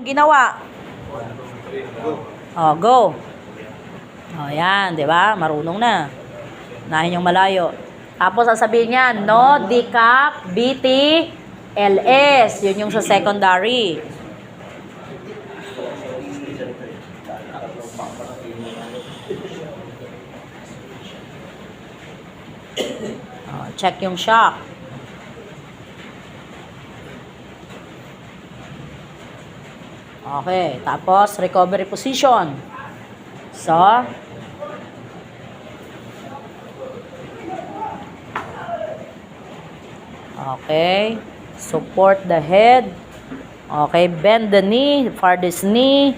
Ginawa. Oh, go. Oh, yan, 'di ba? Marunong na. Nahin yung malayo. Tapos sasabihin niya, no, decap, BT, LS. Yun yung sa secondary. Oh, check yung shock. Okay, tapos recovery position. So, okay, support the head. Okay, bend the knee, farthest knee.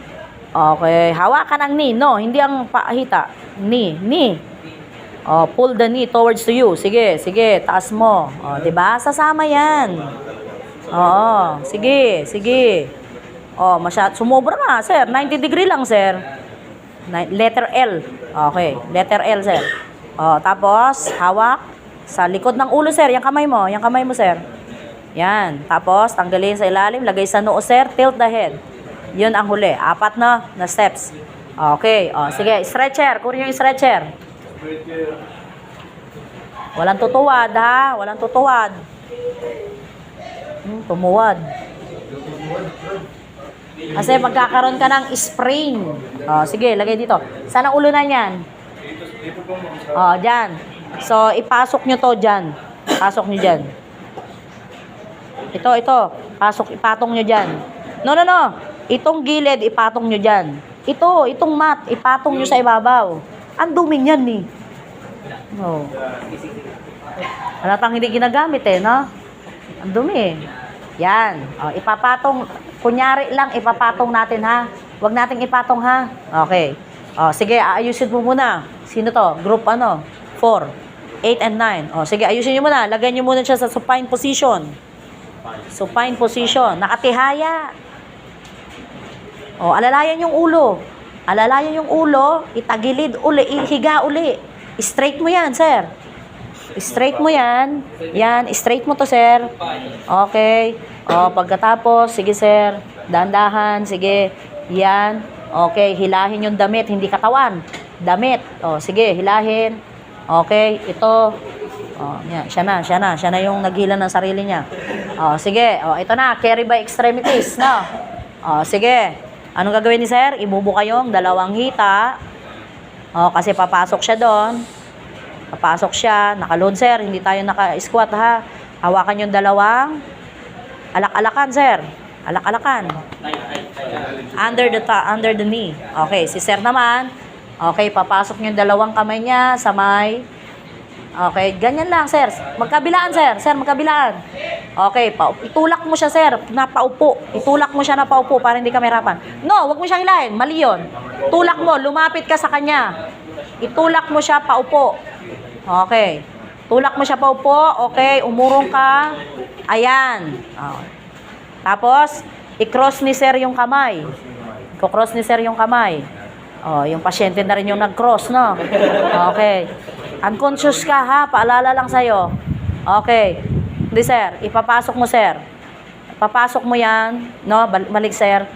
Okay, hawakan ang knee, no, hindi ang pahita. Knee. Oh, pull the knee towards to you. Sige, taas mo. Oh, 'di ba? Sasama 'yan. Oo, sige. Oh, sumobra nga, sir. 90 degree lang, sir. Letter L. Okay, letter L, sir. Oh, tapos hawak sa likod ng ulo, sir. Yung kamay mo, sir. Yan. Tapos tanggalin sa ilalim, lagay sa noo, sir. Tilt the head. 'Yun ang huli. 4 na steps. Okay. Oh, sige, stretcher. Kunin yung stretcher. Walang tutuwad, ha? Walang tutuwad. Tumuwad. Kasi magkakaroon ka ng sprain. Oh, sige, lagay dito. Saan ang ulo na yan? Oh, dyan. So, ipasok nyo to dyan. Pasok nyo dyan. Ito. Ipatong nyo dyan. No. Itong gilid, ipatong nyo dyan. Itong mat, ipatong nyo sa ibabaw. Ang duming yan, eh. Oh. Halatang hindi ginagamit, no? Ang dumi, eh. Yan. Oh, ipapatong. Kunyari lang, ipapatong natin, ha? Huwag nating ipatong, ha? Okay. Oh, sige, ayusin mo muna. Sino to? Group 4, 8 and 9. Oh, sige, ayusin nyo muna. Lagyan nyo muna siya sa supine position. Supine position. Nakatihaya. Oh, alalayan yung ulo. Itagilid uli, ihiga uli. Straight mo yan, sir. Straight mo yan. Yan, straight mo to, sir. Okay. O, pagkatapos, sige, sir. Dahan-dahan, sige. Yan. Okay, hilahin yung damit, hindi katawan. Damit. O, sige, hilahin. Okay, ito. O, yan, siya na yung naghila ng sarili niya. O, sige. O, ito na, carry by extremities, no? O, sige. Anong gagawin ni sir? Ibubuka yung 2 hita. O, kasi papasok siya doon. Naka-load, sir. Hindi tayo naka-squat, ha? Hawakan yung 2. Alak-alakan, sir. Alak-alakan. Under the knee. Okay, si sir naman. Okay, papasok yung 2 kamay niya sa may. Okay, ganyan lang, sir. Magkabilaan, sir. Sir, magkabilaan. Okay, itulak mo siya, sir, na paupo. Itulak mo siya na paupo para hindi ka mahirapan. No, wag mo siyang hilahin. Mali yun. Tulak mo, lumapit ka sa kanya. Itulak mo siya paupo. Okay. Tulak mo siya paupo. Okay, umurong ka. Ayan. Okay. Tapos, i-cross ni sir yung kamay. I-cross ni sir yung kamay. Oh, yung pasyente na rin yung nag-cross, no? Okay. Unconscious ka, ha? Paalala lang sa'yo. Okay. Hindi, sir. Ipapasok mo, sir. Papasok mo yan. No? Balik, sir.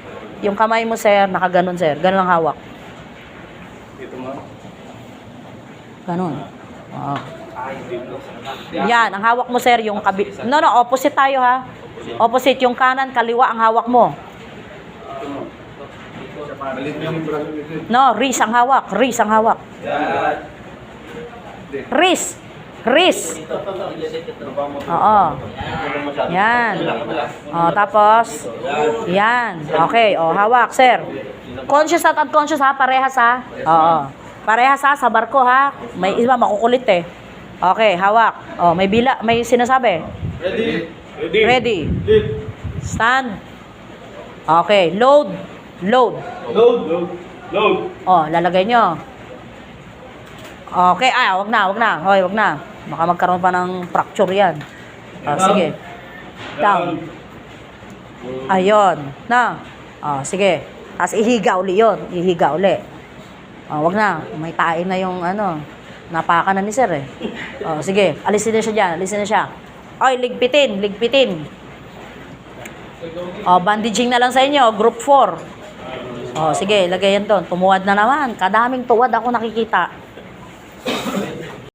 Yung kamay mo, sir, nakaganon, sir. Ganon ang hawak. Ganon. Oh. Yan, ang hawak mo, sir, yung No, opposite tayo, ha? Opposite, yung kanan, kaliwa ang hawak mo. No, wrist ang hawak. Wrist. Oo. Yan. O, tapos, yan. Okay, o, hawak, sir. Conscious at unconscious, ha? Parehas, ha? Oo. Parehas, ha? Sa barko, ha? May iba, makukulit, eh. Okay, hawak. O, may sinasabi. Ready. Stand. Okay, load. O, lalagay nyo. Okay, wag na. Hoy, wag na. Baka magkaroon pa ng fracture yan. Sige. Down. Ayun. Na. Sige. Tapos ihiga uli yun. Wag na. May tain na yung napaka na ni sir, eh. Sige. Alisin na siya dyan. Oy, ligpitin. O, bandaging na lang sa inyo, group 4. O, sige, lagay yan doon. Tumuwad na naman. Kadaming tuwad ako nakikita.